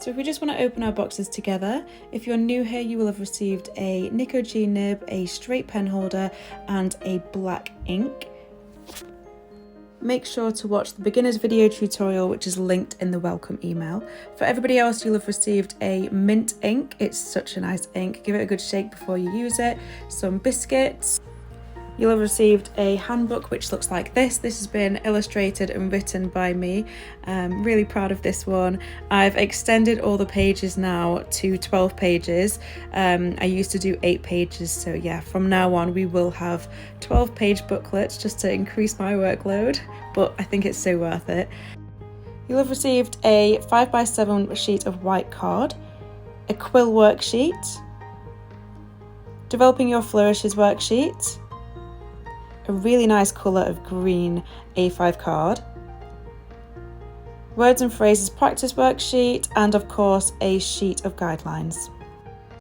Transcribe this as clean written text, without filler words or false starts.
So if we just want to open our boxes together, if you're new here, you will have received a Nico G nib, a straight pen holder, and a black ink. Make sure to watch the beginner's video tutorial, which is linked in the welcome email. For everybody else, you'll have received a mint ink. It's such a nice ink. Give it a good shake before you use it. Some biscuits. You'll have received a handbook which looks like this. This has been illustrated and written by me. Really proud of this one. I've extended all the pages now to 12 pages. I used to do 8 pages, so yeah, from now on we will have 12-page booklets just to increase my workload, but I think it's so worth it. You'll have received a 5x7 sheet of white card, a quill worksheet, developing your flourishes worksheet, a really nice colour of green A5 card, words and phrases practice worksheet, and of course a sheet of guidelines.